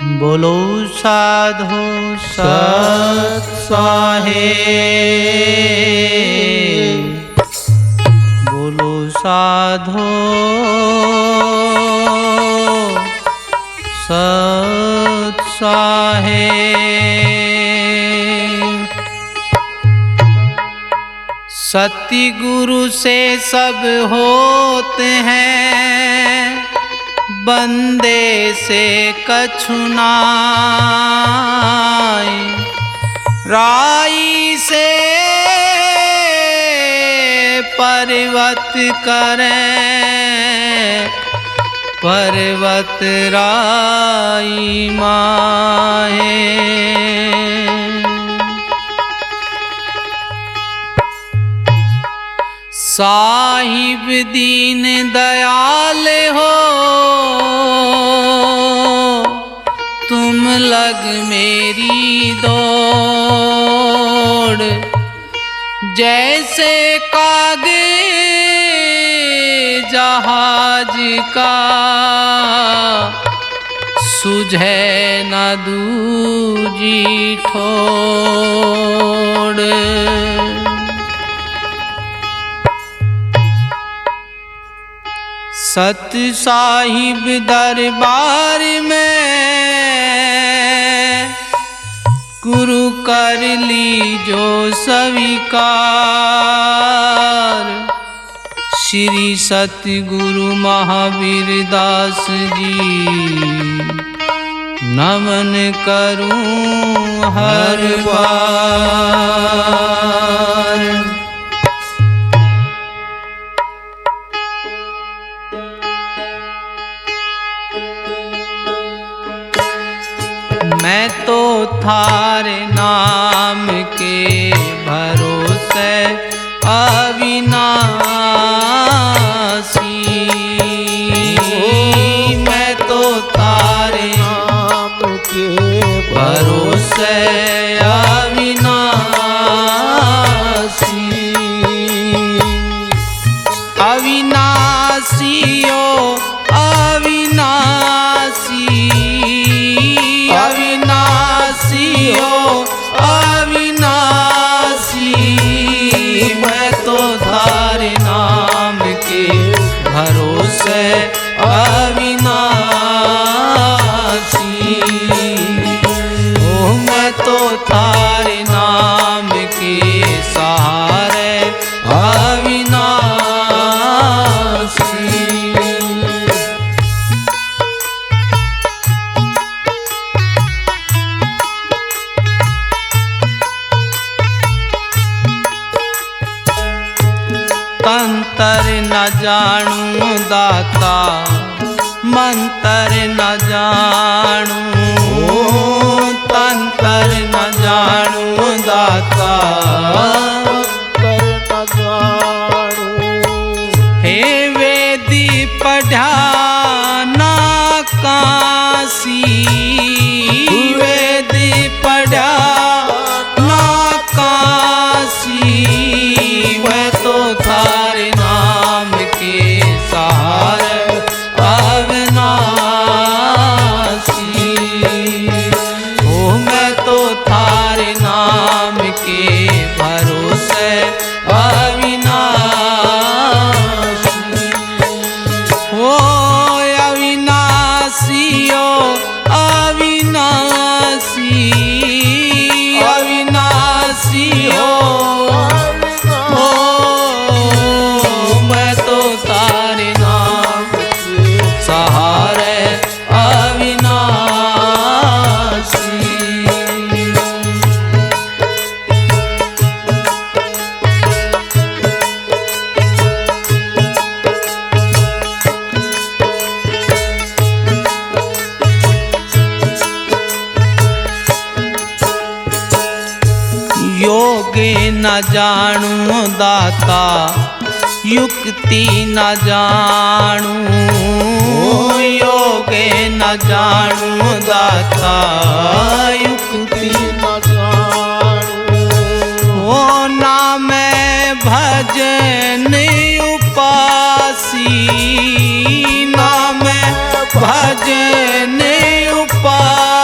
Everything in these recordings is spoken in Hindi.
बोलो साधो सत साहेब, बोलो साधो सत साहेब। सतगुरु से सब होते हैं, बंदे से कछु नाय। राई से पर्वत करें, पर्वत राई माहे। साहिब दीन दयाल हो, तुम लग मेरी दौड़। जैसे कागे जहाज का, सुझे न दूजी ठोड़। सत साहिब दरबार में गुरु कर ली जो स्वीकार। श्री सतगुरु महावीर दास जी नमन करूं हर बार। मैं तो थारे नाम के भरोसे अविनाशी। मैं तो थारे नाम के भरोसे अविनाशी। अविनाशी ओ अविनाशी, अविनाशी ओ अविनाशी। मैं तो थारे नाम के भरोसे अविनाशी। ओ मैं तो थारे नाम के सहारे अविनाशी। तंतर न जानू दाता, मंतर न जानू। तंतर न जानू दाता, मंतर न जानू। हे वेदी पढ़ा ना काशी, वेदी पढ़ा ना काशी। मैं तो थारे नाम के सहारे अविनाशी। ओ मैं तो थारे नाम के भरोसे अविनाशी। ओ अविनाशी ओ अविनाशी, अविनाशी ओ सहारे अविनाशी। योगे न जानू दाता, युक्ति न जानू। योगे न जानू दाता, युक्ति न जानू। ओ नाम भजन उपासी, नाम भजन उपासी।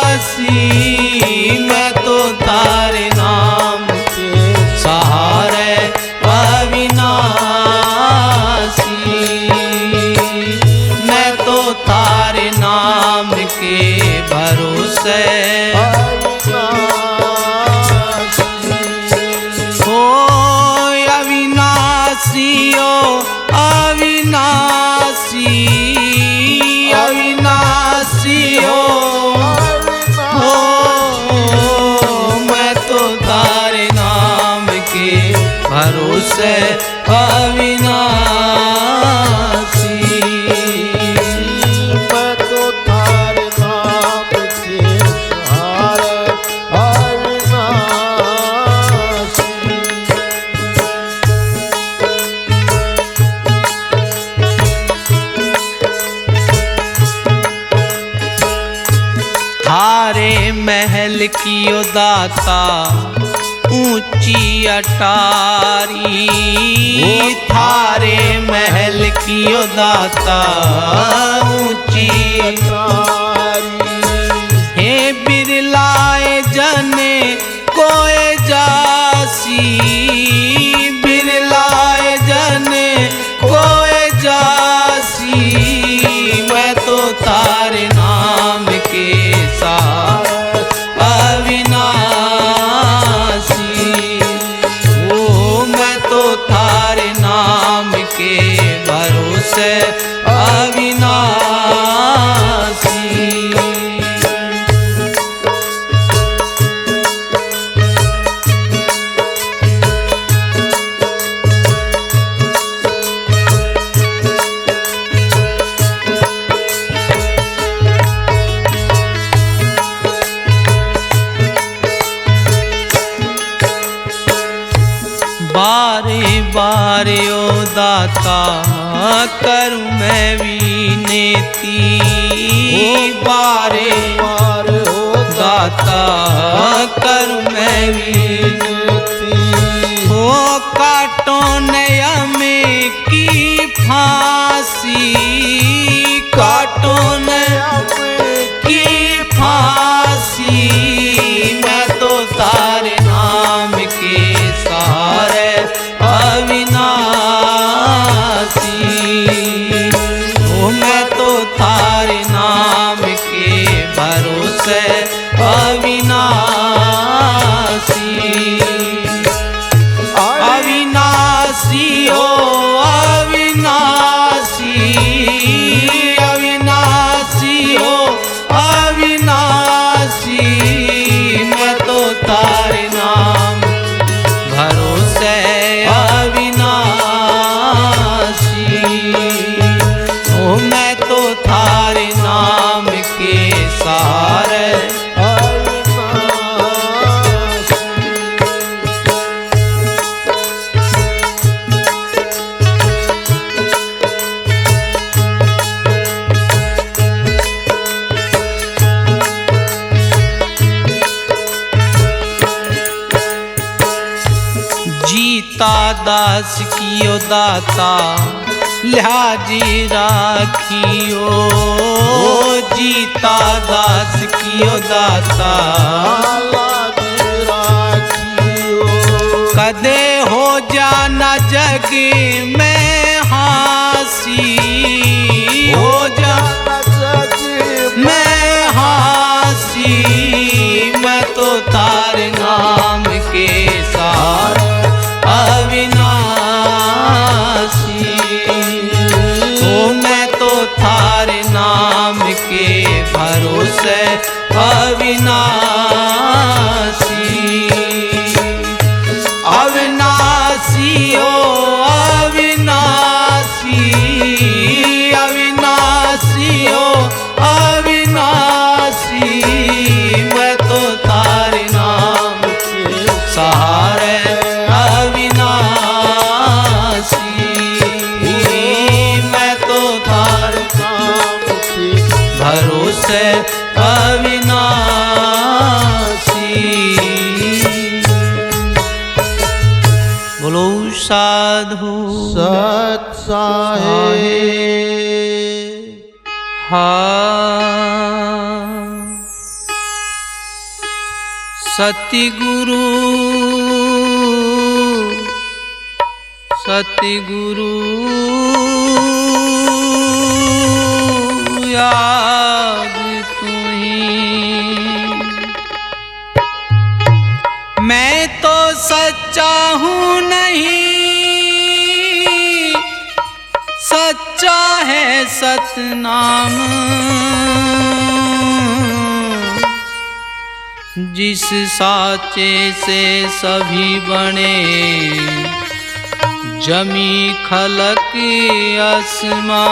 नाम के भरोसे। हो अविनाशी ओ अविनाशी, अविनाशी हो मैं तो तारे नाम के भरोसे अविनाशी। मैं तो तारे नाम के सहारे अविनाशी। थारे महल की ओ दाता ऊंची अटारी, थारे महल की ओ दाता ऊंची अटारी। हे बिरलाए जने कोए जासी, बिरलाए जने कोए जासी। मैं तो तारे नाम के सहारे अविनाशी। ओ मैं तो तारे नाम के भरोसे अविनाशी। बारे बारे ओ दाता करूं मैं विनती, बारे बारे ओ दाता करूं मैं विनती। हो काटो नया में की फांसी, काटो नया में की फांसी। मैं तो तारे नाम के सहारे अविनाशी। ओ मैं तो तारे नाम के भरोसे अविनाशी। अविनाशी हो अविनाशी, अविनाशी हो अविनाशी। मैं तो तारे नाम भरोसे अविनाशी। ओ मैं तो थारे नाम के सहारे अविनाशी। जीता दास कियो दाता लिहाजी राखियो, जीता दास कियो दाता कदे हो जाना जग में हासी, हो जाना जग में हासी। मैं तो तारे नाम के सहारे अविनाशी। ओ मैं तो थारे नाम के भरोसे अविनाशी। अविनाशी ओ अविनाशी, अविनाशी ओ अविनाशी। मैं तो तारे नाम के सहारे अविनाशी। मैं तो तारे नाम के भरोसे अविनाशी। बोलो साधु सत साहेब। हाँ सतगुरु सतगुरु या सच्चा हूँ नहीं, सच्चा है सतनाम। जिस साचे से सभी बने, जमी खलक आसमान।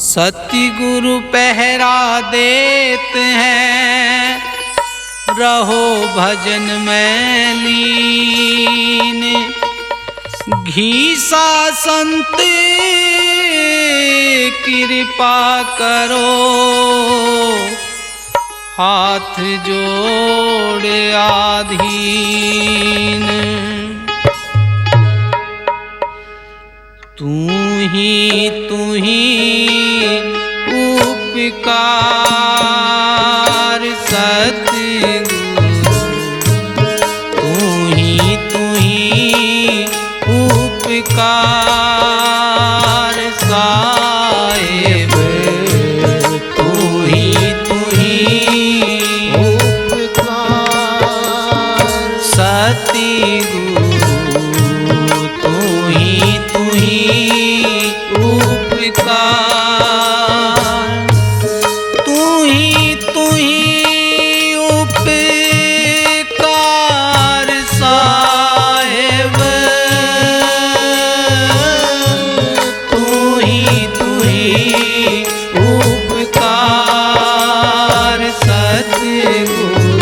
सतगुरु पहरा देते हैं, रहो भजन में लीन। घीसा संत कृपा करो, हाथ जोड़ आधीन। तू ही उपकार सतगुरु, तू ही उपकार साहिब। तू ही उपकार सतगुरु, तू ही उपकार। तू ही उपकार साहिब। तू ही उपकार सतगुरु,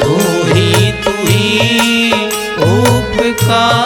तू ही उपकार।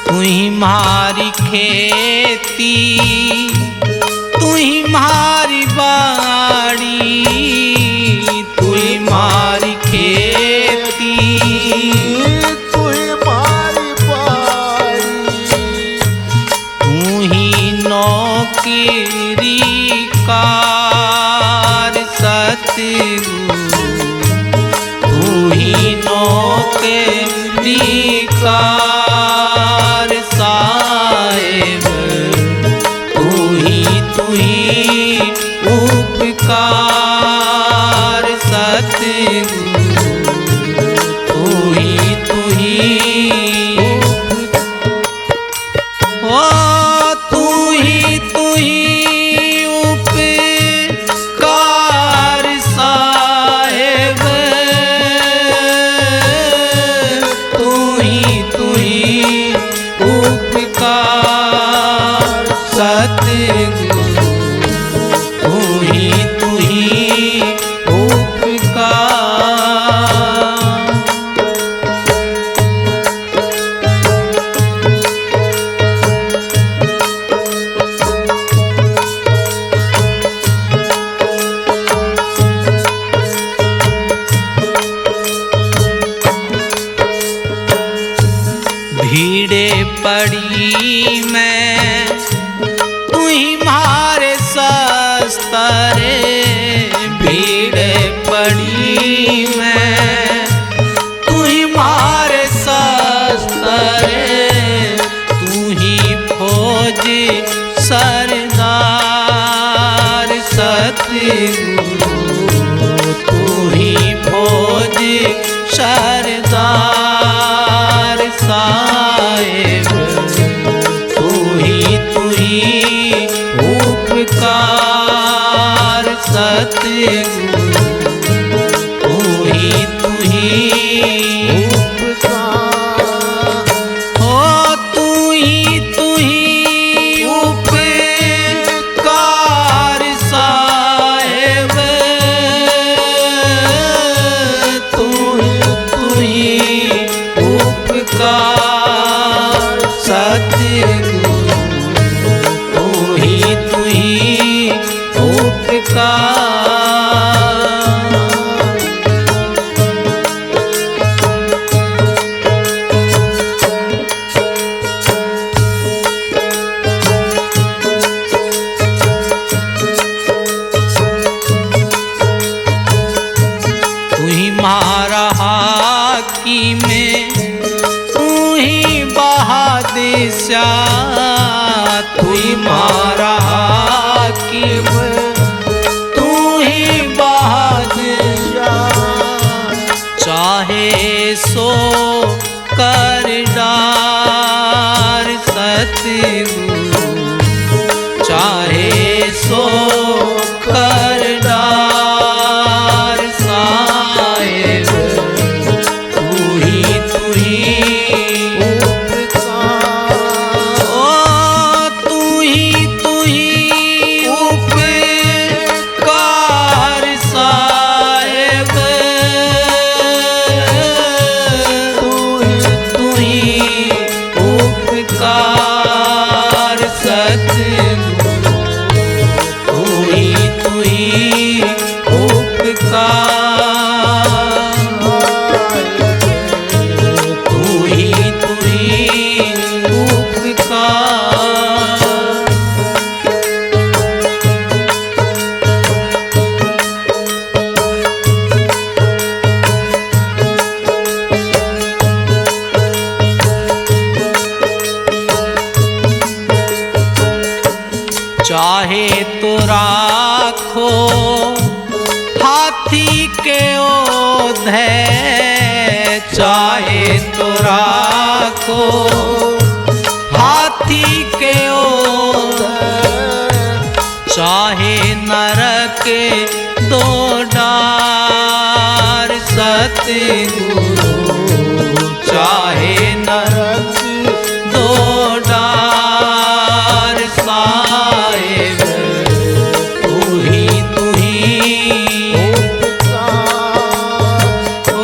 तुम्हारी खेती, तुम्हारी बाड़ी, तुम्हारी खेती, तुम्हारी बाड़ी। तू ही नौकरी कार सतगुरु, तू ही नौकरी कार साहिब। तू ही उपकार सतगुरु, तू ही ओ तू ही उपकार साहिब। तू ही उपकार सतगुरु, तू ही उपकार। भीड़े पड़ी मैं, तू ही मारे सस्तरे। भीड़े पड़ी मैं, तू ही मारे सस्तरे। तू ही फौज सरदार सतगुरु, तू ही फौज सरदार साहिब। तू ही उपकार सतगुरु, तू ही उपकार। हो तू ही उपकार साहिब। तू ही उपकार सतगुरु, तू ही उपकार। ही उपकार, तू ही उपकार। चाहे तो राखो हाथी के ओधे, चाहे तो राखो हाथी के ओधे, चाहे नरक दो डार सतगुरु, चाहे नरक दो डार साहिब, तू ही ओ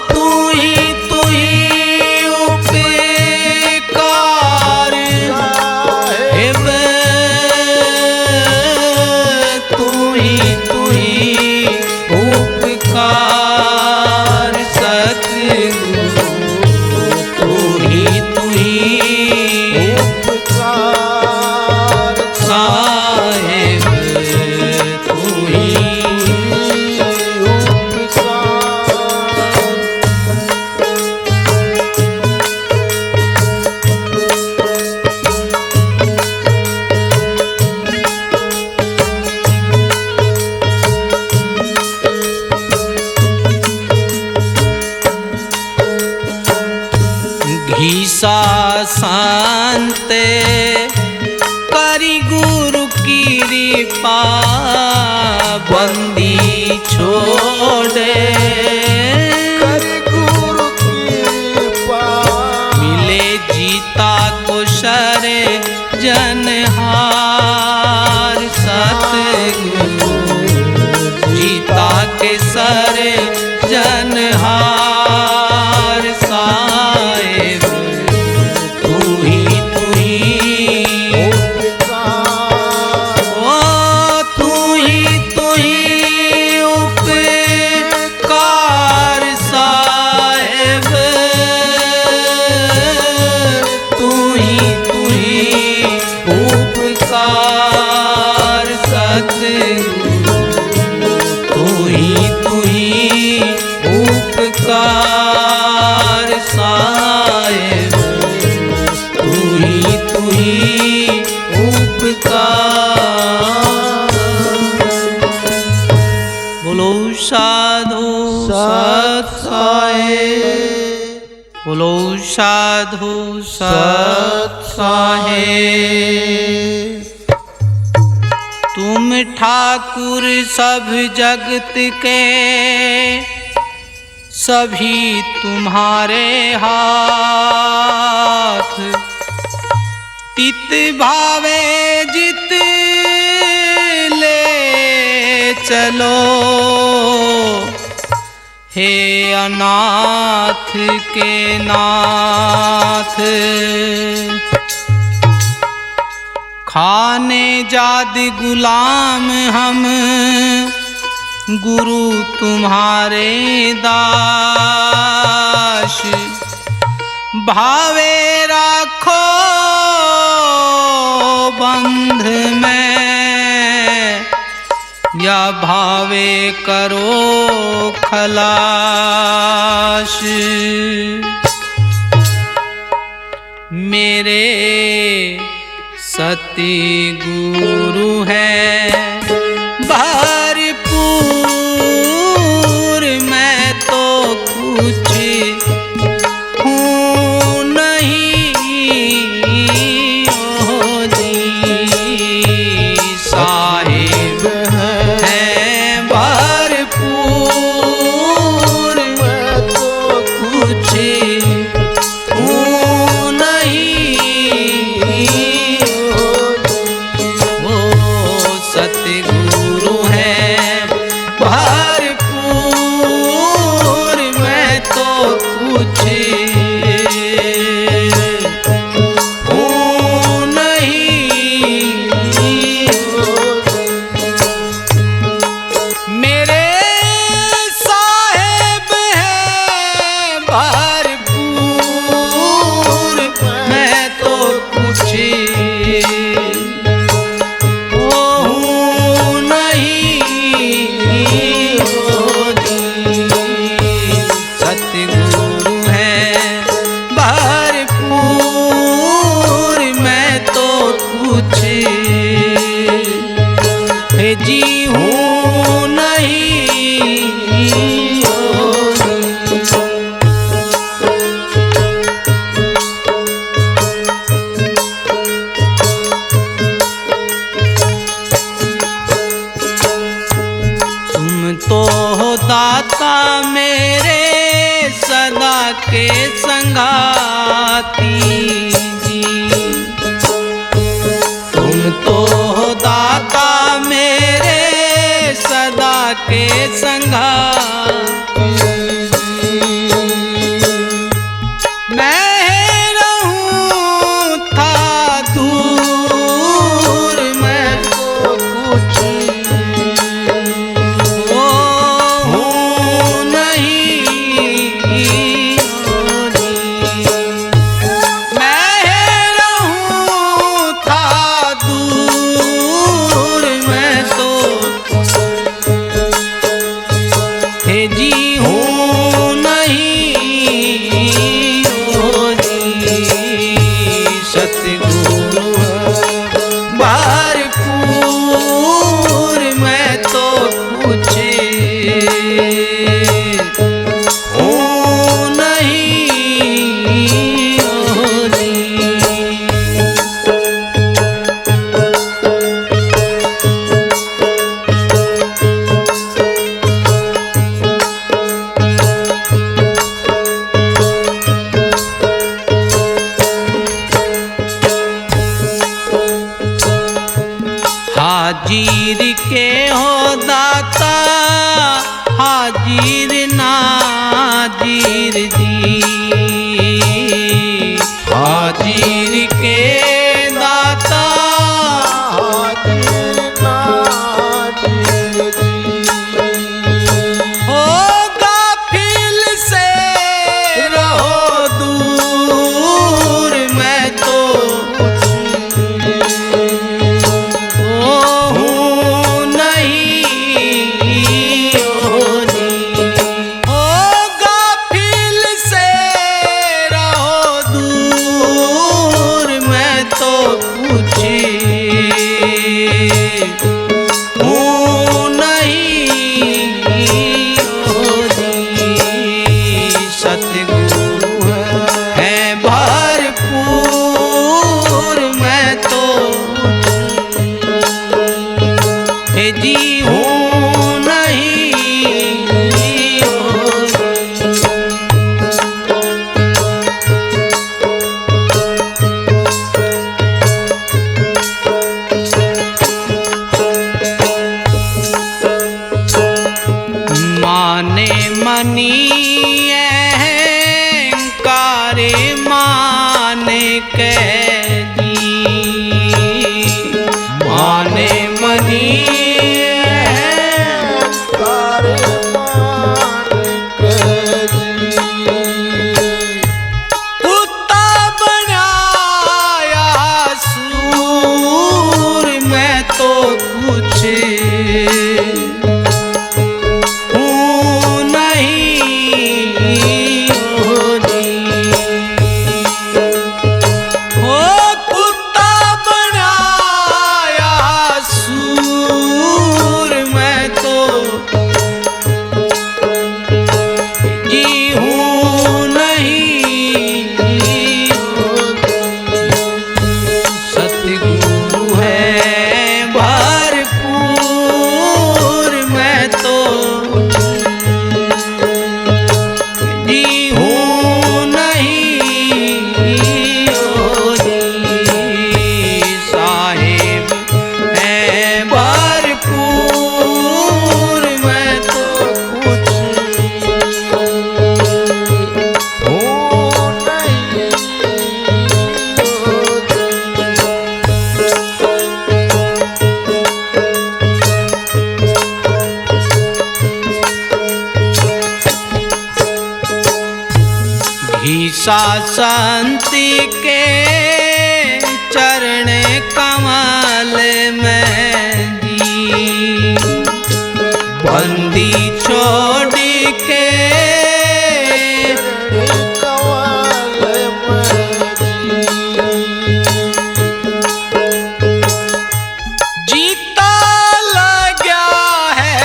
तू ही उपकार साहिब, तू ही उपकार सतगुरु, तू ही साहिब, तू ही घीसा शांते करी गुरु की कृपा, बंदी छोड़े करी गुरु कृपा, मिले जीता को शरे जनहार सतगुरु, जीता के सरे जनहार साहिब, तू ही ओ तू ही उपकार साहिब, तू ही उपकार सतगुरु, तू ही उपकार साहिब, तू ही उपकार। बोलो साधु सत साहिब, बोलो साधु सत साहिब। तुम ठाकुर सब जगत के, सभी तुम्हारे हाथ, तित भावे जित ले चलो, हे अनाथ के नाथ। खाने जाद गुलाम हम, गुरु तुम्हारे दास, भावे राखो बंध में, या भावे करो खलास। मेरे सती गुरु है भरपूर, मैं तो कुछ हूँ नहीं ओ जी, साहिब है भरपूर, मैं तो कुछ हूँ नहीं ओ सतगुरु है भरपूर, मैं तो कुछ हूँ नहीं। नहीं होगी। तुम तो हो दाता मेरे सदा के संगाती जी। तुम तो हो दाता मेरे सदा के संगाती। मैं रहूं था दूर मैं तो कुछ वो हूँ नहीं होनी। मैं रहूं था दूर मैं तो हे जी हूँ नहीं होनी। सतगुरु भरपूर मैं तो कुछ हूँ नहीं होनी। हाजिर के हो दाता हाजिर नाजिर जी। हाजिर के दाता हाजिर नाजिर हो गाफिल से रहो दूर मैं तो हूँ नहीं होनी। हो गाफिल से रहो दूर मैं तो कुछ हूँ नहीं होनी। सतगुरु है भरपूर मैं तो हे जी हूँ नहीं होगी। माने मनी अहंकारे माने कैदी। माने मनी कार मान करी कुत्ता बनाया सूर मैं तो कुछ हूँ नहीं होनी। हो कुत्ता बनाया सूर मैं तो जी हूँ नहीं होनी। सतगुरु है भरपूर मैं तो जी हूँ नहीं होनी। साहिब है भरपूर मैं तो कुछ हूँ नहीं घीसा संति के चरण कमल में दी। बंदी छोड़ के कवाल जीता लगा है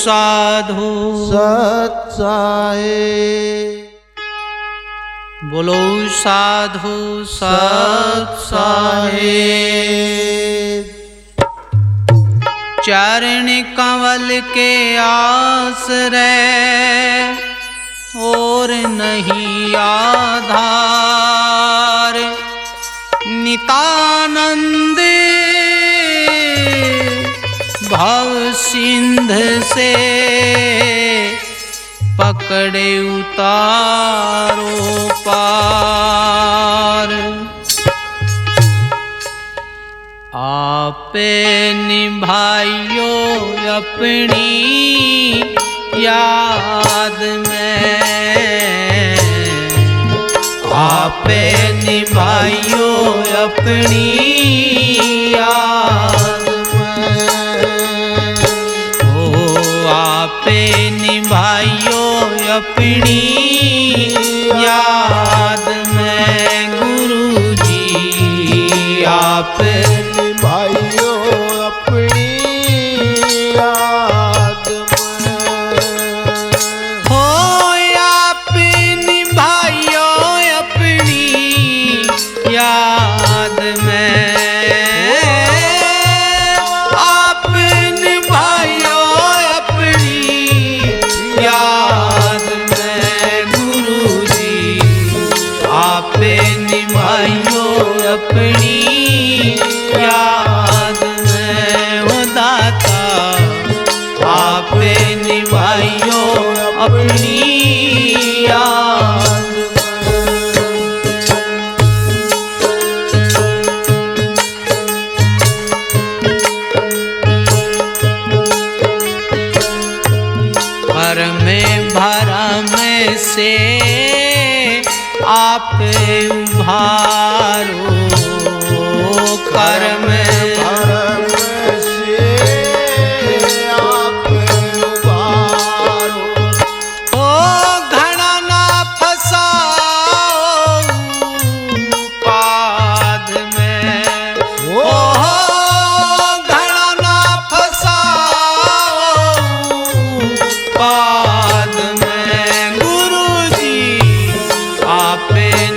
साधु सत साहेब। बोलो साधु सत साहेब। चरण कमल के आश्रय और नहीं आधार। नितानंद भव सिंध से पकड़े उतारो पार। आपे निभाइयो अपनी याद में। आपे निभाइयो अपनी याद में। ओ आपे निभाइयो अपनी याद में। गुरु जी आप निभाइयो अपनी याद में। हो आप निभाइयो अपनी याद में। आप निभाइयो अपनी याद में। गुरु जी आप निभाइयो अपनी याद में। हो दाता आप निभाइयो अपनी याद पर में भरम से आप उभारो। कर्म भरम से आप उबारो। ओ घड़ा ना फसाओ पाद में। ओ घड़ा ना फसाओ पाद में। गुरु जी आप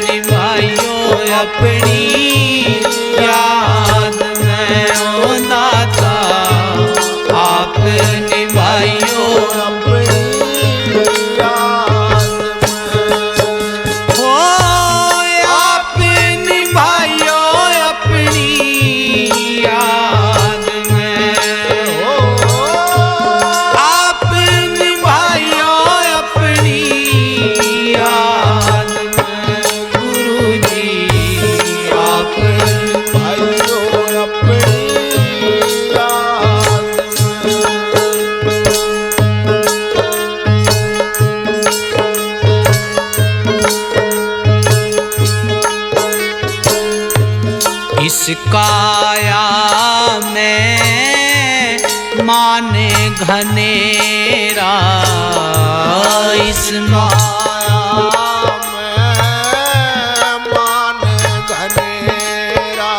निभाइयो अपनी याद में। ओ दाता आप निभाइयो अपनी याद में। हो आप निभाइयो अपनी याद में। ओ आप निभाइयो अपनी याद में। गुरु जी आप निभाइयो अपनी याद इस काया में माने घनेरा। इस माया में मान घनेरा।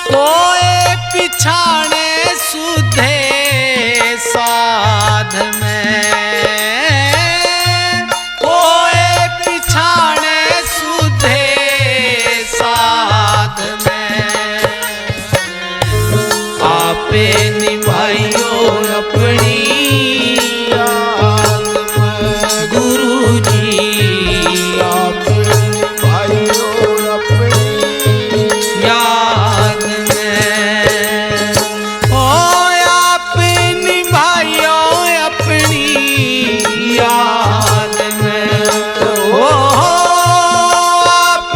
कोई पिछाने सुधे साध में। कोई पिछाने सुधे साध में। आपे निभाइयो अपनी याद में। गुरु जी आप निभाइयो अपनी याद में। ओ आप निभाइयो अपनी याद में। ओ आप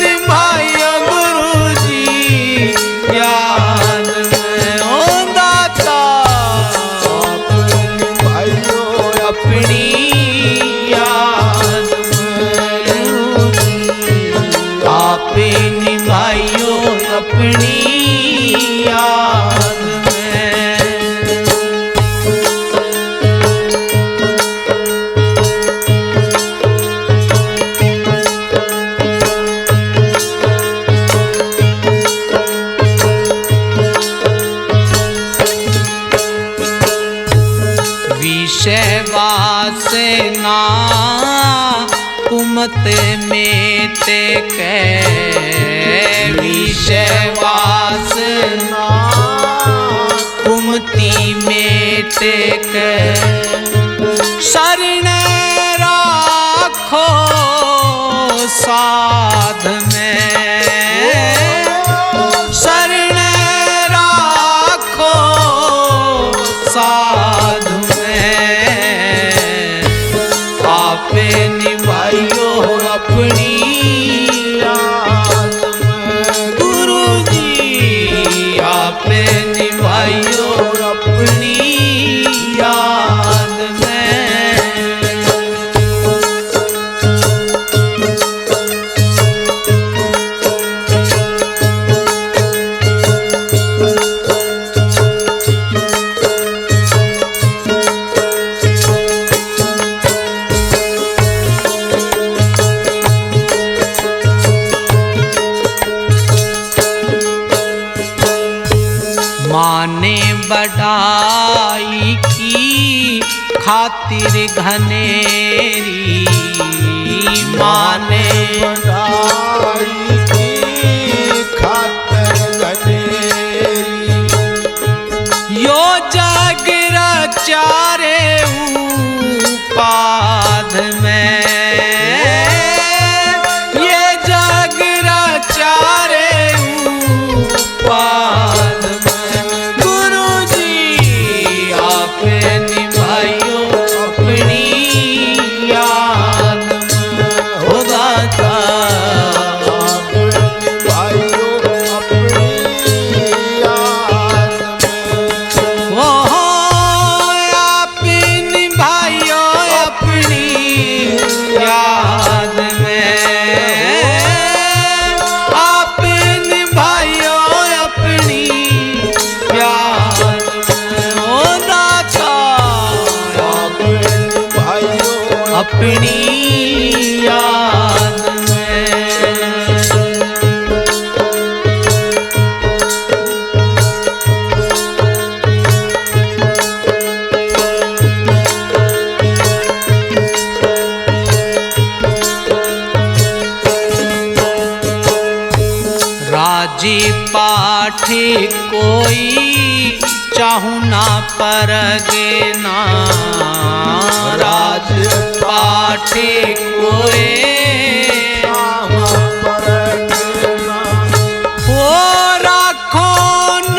निभाइयो गुरु जी याद में। ओ दाता आप निभाइयो अपनी याद में। आप निभाइयो अपनी याद में। कुमत मेट के विषय वासना कुमति मेट के शरण राखो साध में शरण राखो साध में आपे निभाइयो अपनी याद में गुरु जी आपे निभाइयो अपनी याद में माने बढ़ाई की खातिर घनेरी माने बढ़ाई की खातिर घनेरी यो जग रचारे उपाध में ये जग रचारे उपाध में गुरु जी आपे निभाइयो अपनी याद में हो दाता भाइयों अपनी याद में वो आपे निभाइयो अपनी याद में आपे निभाइयो अपनी याद में ओ दाता भाइयों अपनी याद में राजी पाठी कोई चाहू ना परगे ना राज पाठी कोई वो राखो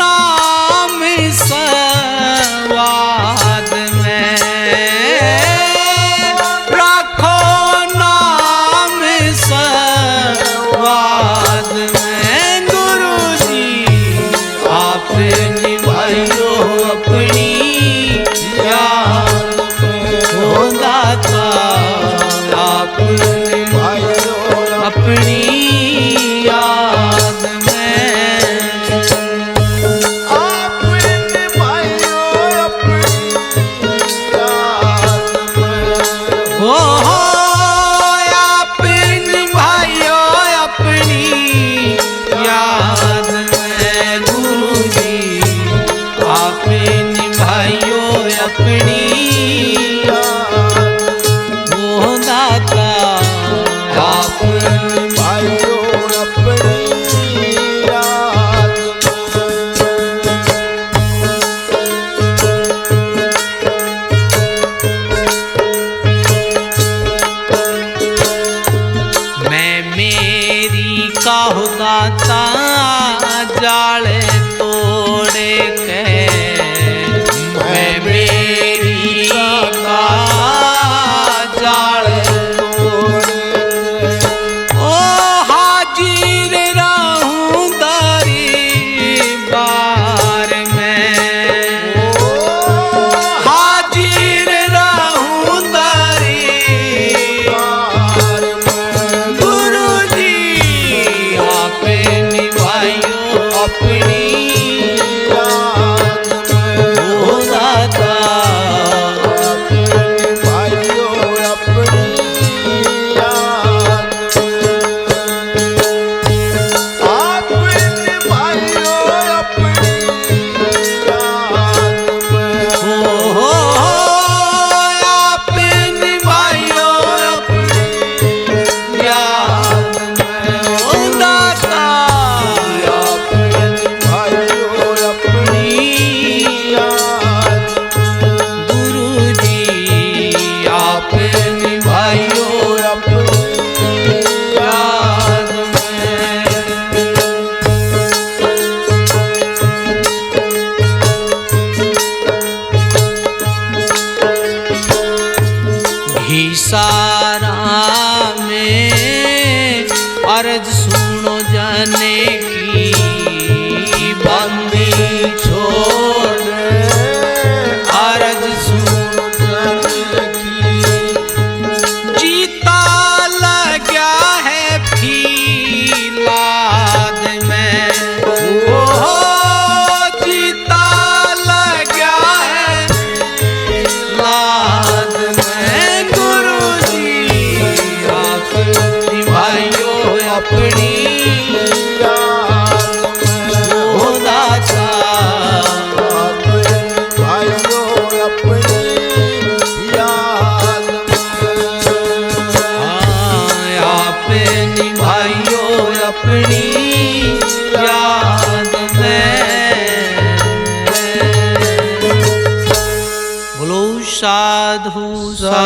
नाम सवाद में राखो नाम सवाद में गुरु जी आप निभाइयो अपनी याद में हो दाता आप निभाइयो अपनी याद में अपने भाइयों अपनी याद में हो आप निभाइयो अपनी याद में गुरु जी आप निभाइयो अपनी हो दाता आप भाइयों अपनी याद मैं मेरी काहु दाता जाल तोड़े के मैं मेरी का जाल ओ हाजिर रहूं दरबार में हाजिर रहूं दरबार में गुरु जी आपे निभाइयो अपनी याद में हो दाता भाइयों अपनी याद अपने भाइयों अपनी याद हो आपे निभाइयो अपनी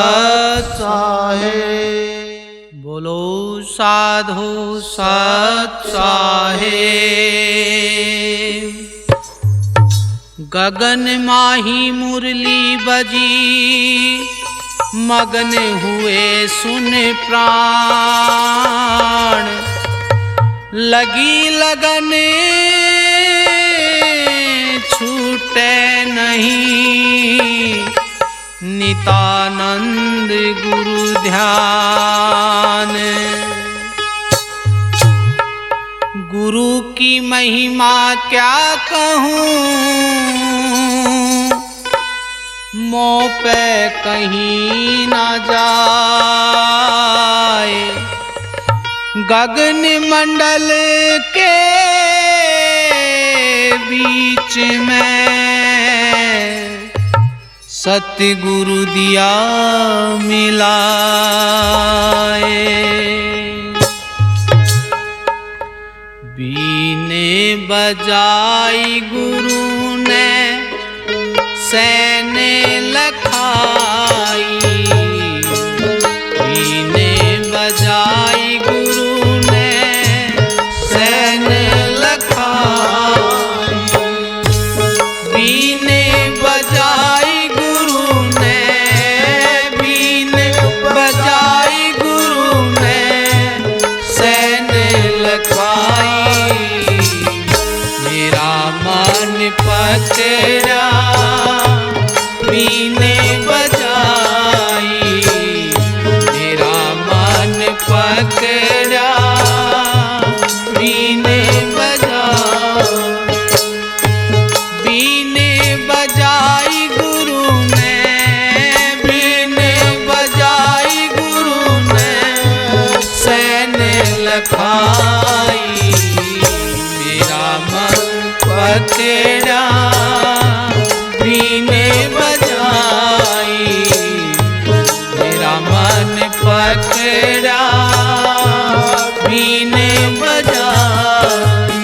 सत साहेब। बोलो साधु सत साहेब। गगन माही मुरली बजी, मगन हुए सुन प्राण। लगी लगन छूटे नहीं, नितानंद गुरु ध्यान। गुरु की महिमा क्या कहूँ, मोह पे कहीं ना जाए। गगन मंडल के बीच में सतगुरु दिया मिलाए। बीने बजाई गुरु ने सैने लखाई। बीने बजाई गुरु ने सैने लखाई। बीने बजाई गुरु ने, बीने बजाई गुरु ने सैने लखाई। मेरा मन पकड़ा बीने बजाई। मेरा मन पकड़ा बीने बजाई। बीने बजाई गुरु ने, बीने बजाई गुरु ने सैने लखाई। मेरा मन पकड़ा बीने बजाई। मेरा मन पकड़ा बीने बजाई।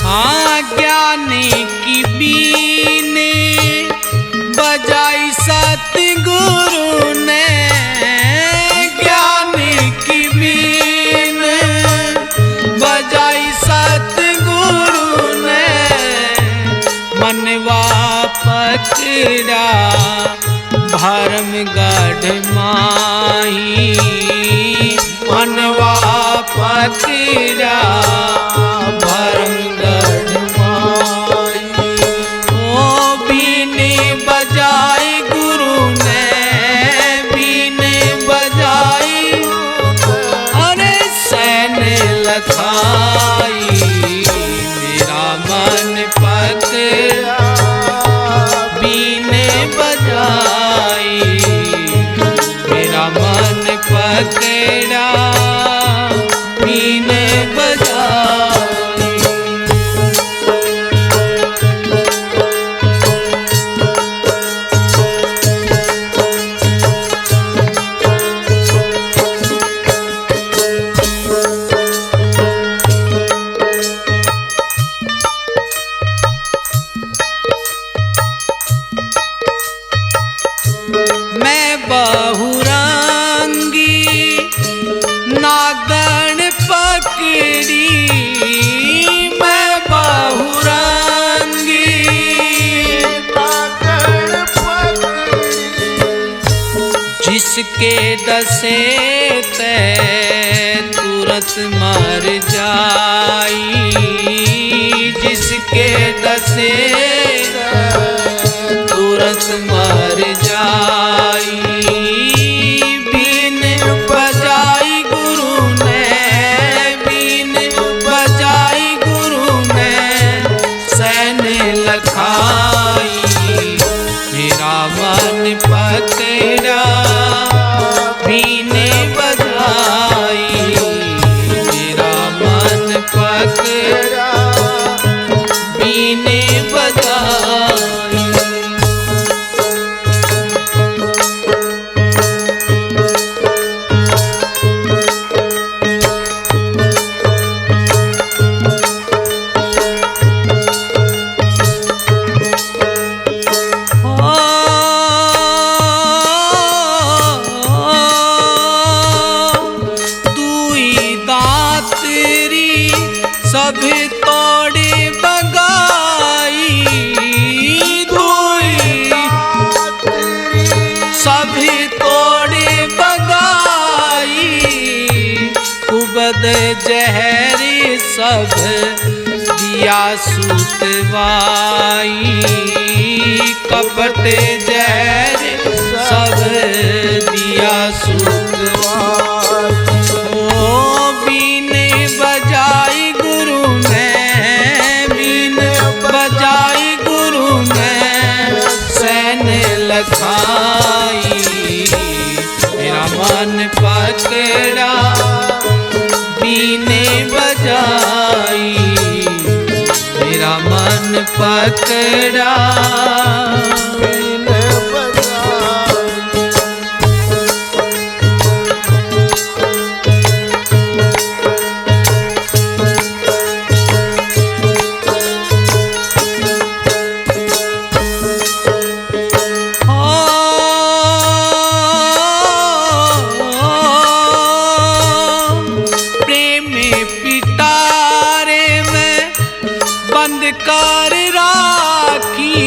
हाँ ज्ञानी की बीने बजाई सतगुरु ने। ज्ञानी की बीने बजाई सतगुरु ने। मनवा पकड़ा भरम गढ़ माही। मनवा पकड़ा भरम गढ़ माही। ओ बीने बजाई गुरु ने, बीने बजाई अरे सैने लखाई। मेरा मन पकड़ा बीने बजाई। मेरा मन पकड़ा बीने बजाई। मैं बहुरंगी नागन पकड़ी। मैं बहुरंगी नागन पकड़ी। जिसके डसे ते तुरंत मर जाई। जिसके डसे तुरंत मर जाई। बीने बजाई गुरु ने, बीने बजाई गुरु ने सैने लखाई। मेरा मन पकड़ा बीने बजाई। मेरा मन पकड़ा बीने बजाई। जहर सब दिया सुतवाई, कपट जहर सब दिया सुतवाई। ओ बीन बजाई गुरु ने, बीन बजाई गुरु ने सैन लखाई। मेरा मन पकड़ा बीने बजाई, मेरा मन पकड़ा बीने बजाई। कर राखी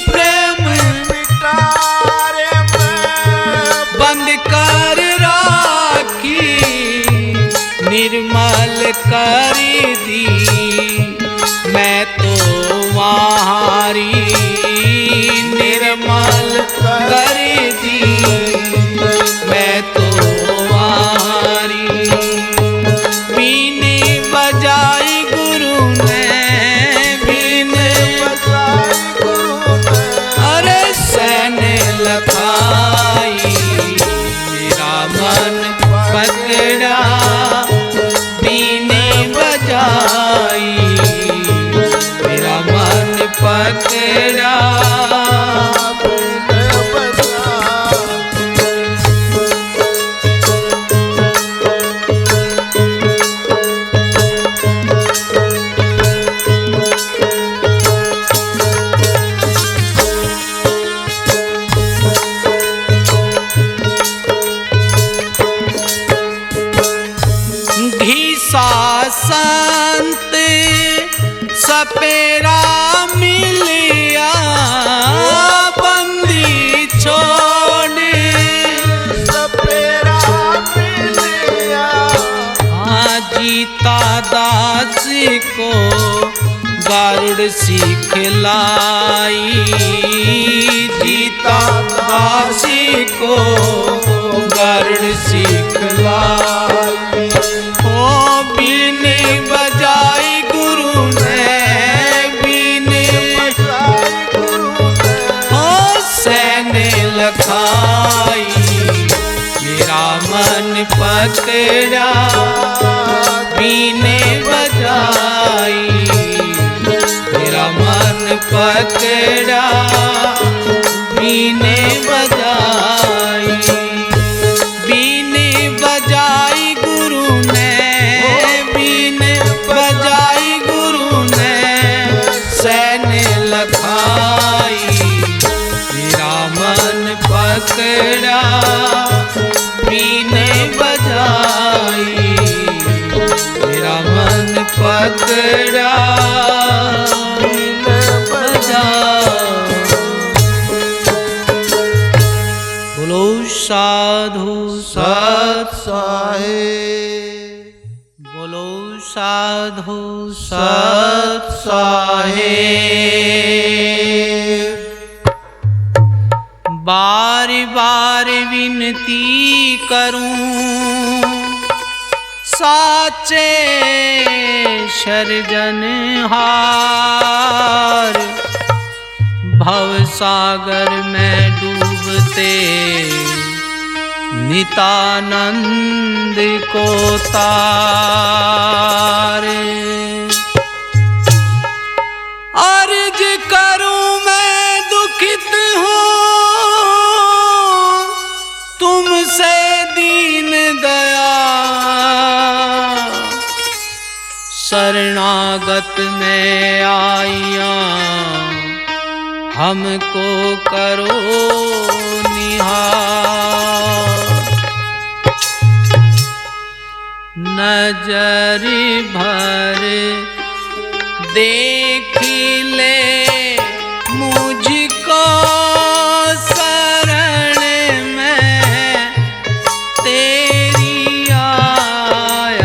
प्रेम पिटारे में बंद कर राखी, निर्मल कर दी मैं तो वहारी, निर्मल कर दी मैं तो वहारी। बीने बजाई गुरु ने, अरे सैन लखाई। मेरा मन पकड़ा बीने बजाई, मेरा मन पकड़ा संत सपेरा मिलिया बंदी छोड़, सपेरा मिलिया हाँ जीता दास को गरुड़ सिखलाई, जीता दास को गरुड़ सिखलाई। ओ बीने बजाई गुरु ने, बीने बजाई गुरु ने ओ सैन लखाई। मेरा मन पकड़ा बीने बजाई, मेरा मन पकड़ा बीने बजाई। बीने बजाई गुरु ने, बीने बजाई गुरु ने सैन लखाई। मेरा मन पकड़ा बीने बजाई, मेरा मन पकड़ा बीने बजाई। बोलो साधु सत साहेब, बोलो साधु सत साहेब। बार बार विनती करूं साचे शरजनहार, भव सागर में डूबते नितानंद को तारे। अर्ज करूं मैं दुखित हूँ तुमसे दीन दयाल, शरणागत में आइया हमको करो निहार। नजर भर देख ले मुझको शरण में तेरी आया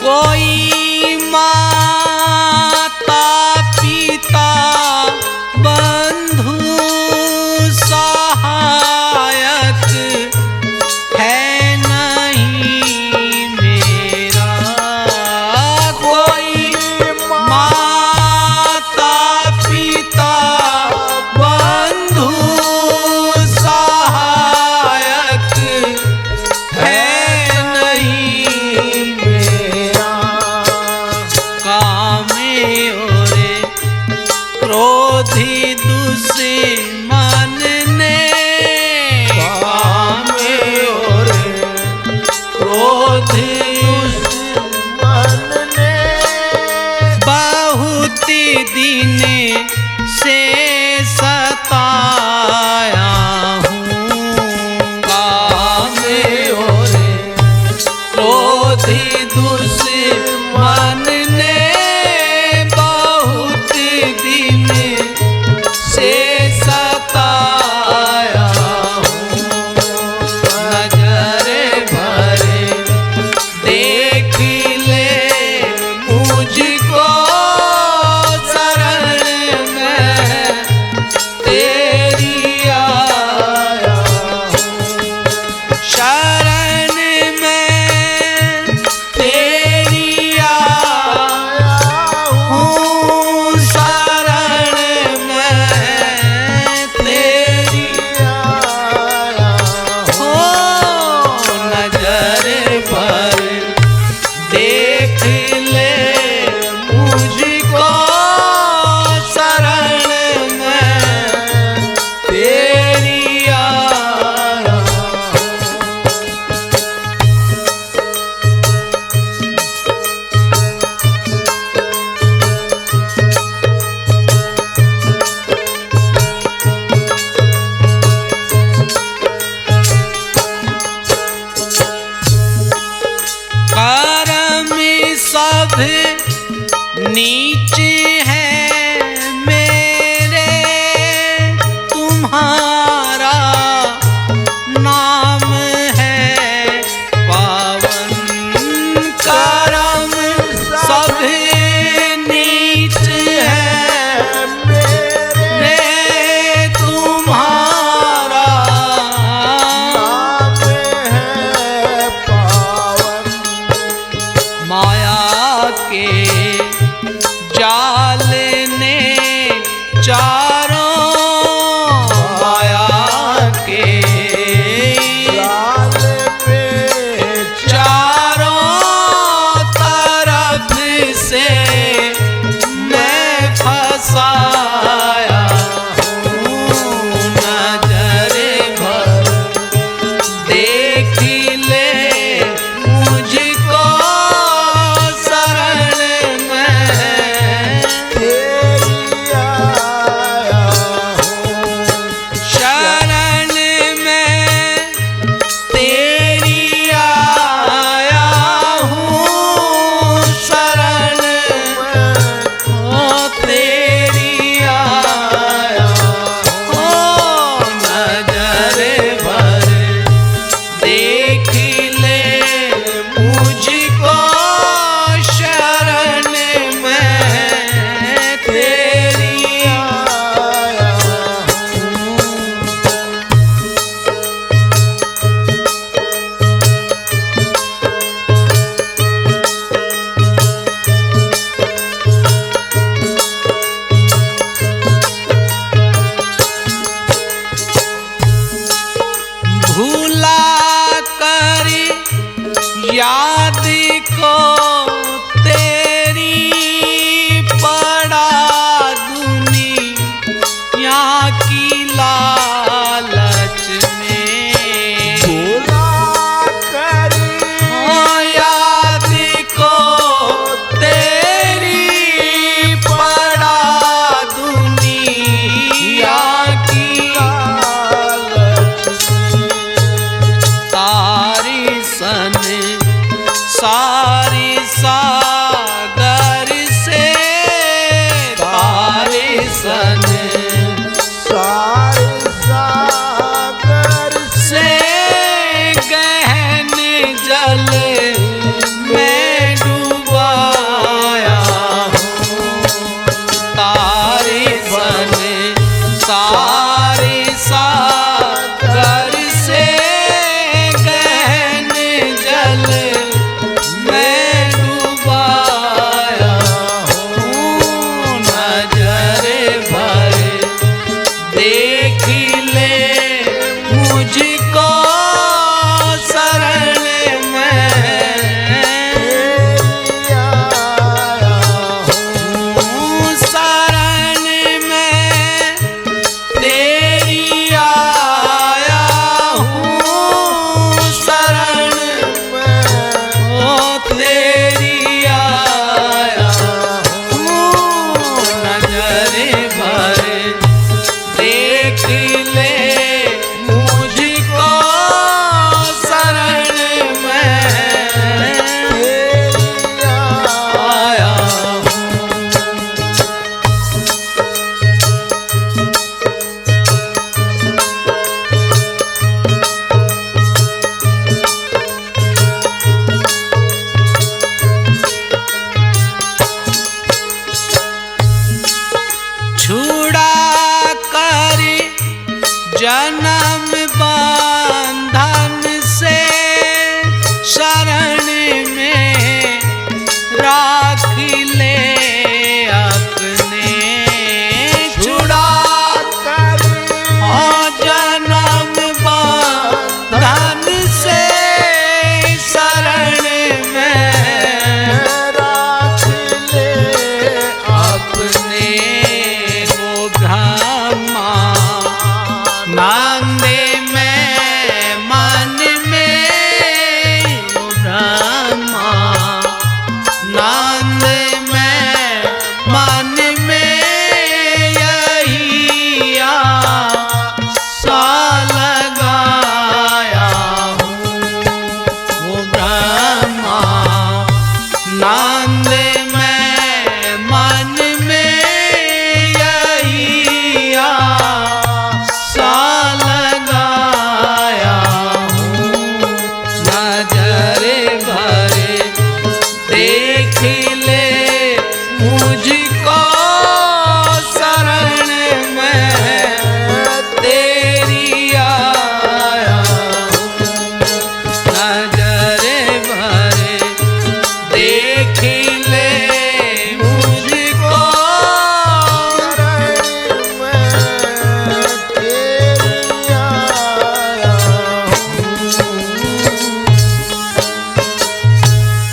कोई माता पिता बंधु सहायक है नहीं मेरा। कोई माता पिता बंधु सहायक है नहीं मेरा। कामे ओरे क्रोधी दुश्मन ने, कामे ओरे क्रोधी मन ने बहुत दिन से सताया हूँ। कामे ओरे क्रोधी दुश्मन ने बहुत दिन से सताया हूँ। नजर भरे देख ले मुझको शरण में तेरी आया हूँ। शरण में तेरी आया हूँ। शरण में तेरी आया हो। नजर पर देख ले मुझको शरण में तेरी आया हूँ। कर्म सब नीच है मेरे, तुम्हारा नाम है पावन। कर्म सब नीच है मेरे, तुम्हारा नाम है पावन। माया के जाल ने चारों, माया के लाल पे चारों तरफ से मैं फंसाया हूँ। नजर भर देख ले मुझको शरण में तेरी आया हूँ। शरण में तेरी आया हूँ। शरण में तेरी आया हूँ। नजर भर देख ले मुझको शरण में तेरी आया हूँ। भूला कर याद को तेरी पड़ा दुनिया की लालच में। भूला करी ओ याद को तेरी पड़ा दुनिया की लालच तारी सन सारी सागर से, तारी सन सारे सागर से गहन जल में डूब तेरी आया हूँ। नजरे भर देख ले मुझको शरण में आया हूँ। छुड़ा कर जन्म बंधन से शरण में राख ले अपने। छुड़ा जन्म बंधन से शरण में राख ले अपने। वो ब्रह्मा नांदे में मन में, वो ब्रह्मा नांद में मन में यही आशा लगाया हूँ। वो ब्रह्मा नांद में मन में यही आशा लगाया हूँ। नजरे भर देख ले मुझको शरण में तेरी आया हूँ। नजरे भर देख ले मुझको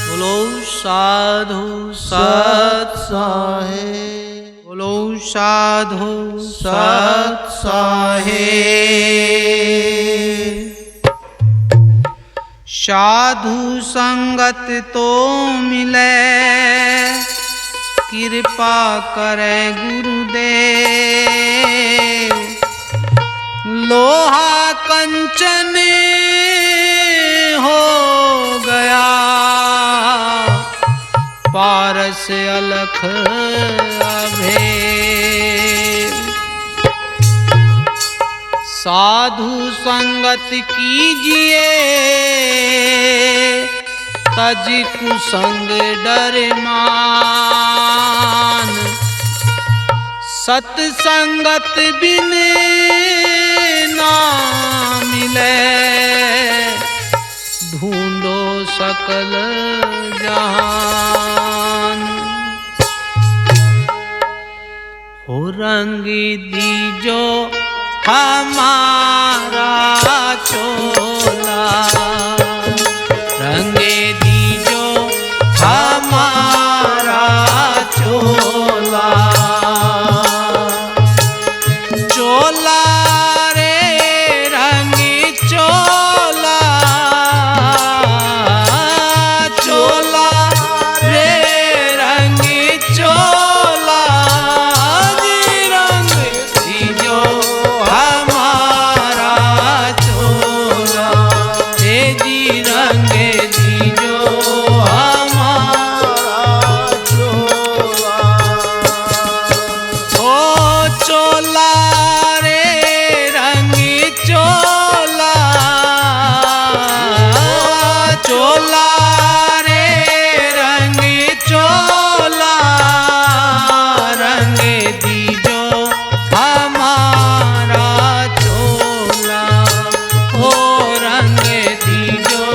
बोलो साधु सत साहे बोलो साधु सत साहे साधु संगत तो मिले कृपा करे गुरुदेव। लोहा कंचन हो गया पारस अलख अभेद। साधु संगत कीजिए तज कुसंग डर मान। सत्संगत बिन ना मिले ढूंढो सकल जहान। हो रंग दीजो हमारा चोला, रंग दीजो हमारा चोला। चोला रे रंग चोला, चोला रे रंग चोला। जी रंग दीजो हमारा चोला, हे जी रंग दीजो हमारा चोला। ओ चोला रे रंग चोला, चोला रे रंग चोला। रंग दीजो हमारा चोला, ओ रंग दीजो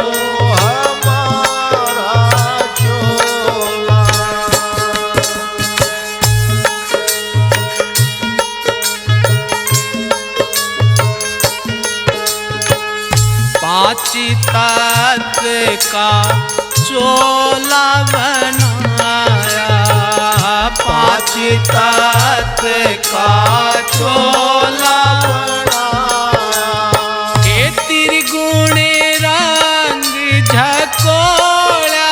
हमारा चोला। पाँच तत्व का चोला बनाया, पाँच तत्व का चोला बनाया। के त्रिगुण रंग झकोड़ा,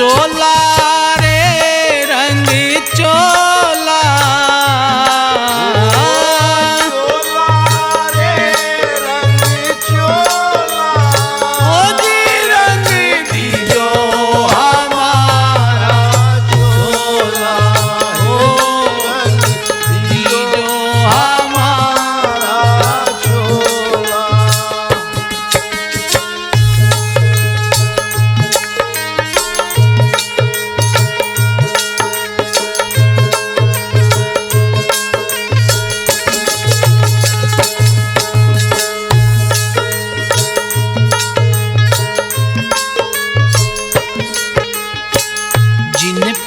चोला रे रंग चोला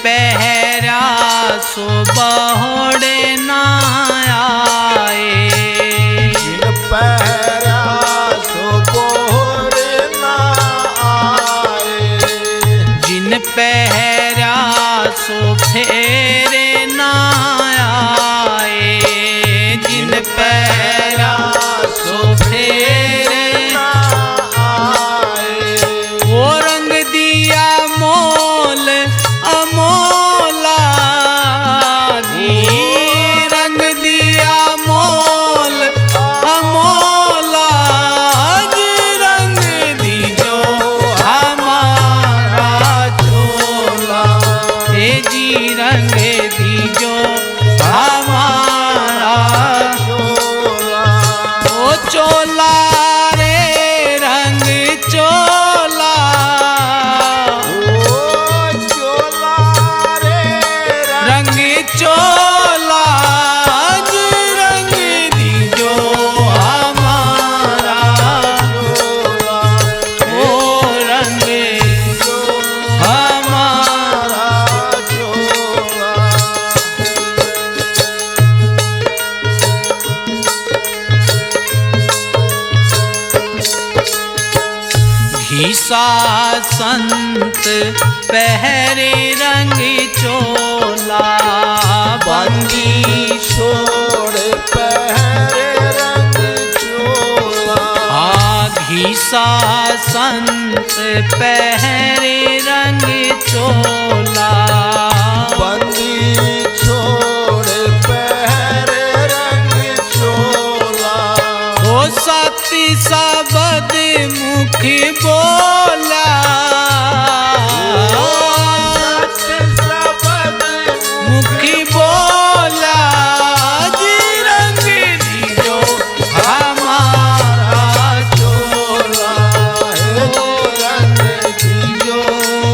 पहरा सो बहुड़े ना आए, जिन पहरा सो बहुड़े ना आए, जिन पहरा सो फेरे ना आए, जिन पहरा सो फेरे ना आए, वो रंग दिया मोल अमोला दी, रंग दिया मोल अमोला जी, रंग दी जो हमारा चोला, हे जी रंग दी जो हमारा चोला, ओ चोला रे रंग चोला, रंग चोला जी, रंग दी जो हमारा चोला, ओ रंग जो हमारा चोला, घीसा संत पहरे रंग चोला, बंदी छोड़ पहरे रंग चोला, घीसा संत पहरे रंग चोला, बंदी छोड़ पहरे रंग चोला, ओ सती सबद मुख बोला, मुखी बोला जी, रंग दी जो हमारा चोला, रंग जो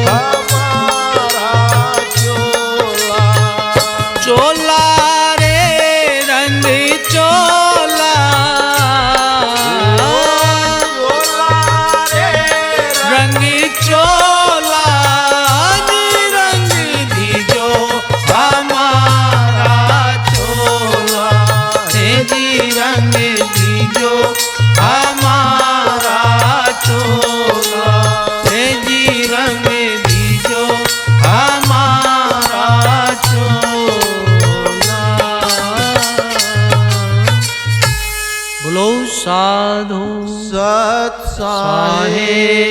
हमारा चोला, चोला रे रंग चोला, रंग चोला जी, रंग दी जो हमारा चोला, हे जी रंग दी जो हमारा चोला, हे जी रंग दी जो हमारा चोला। बोलो साधु सत साहे।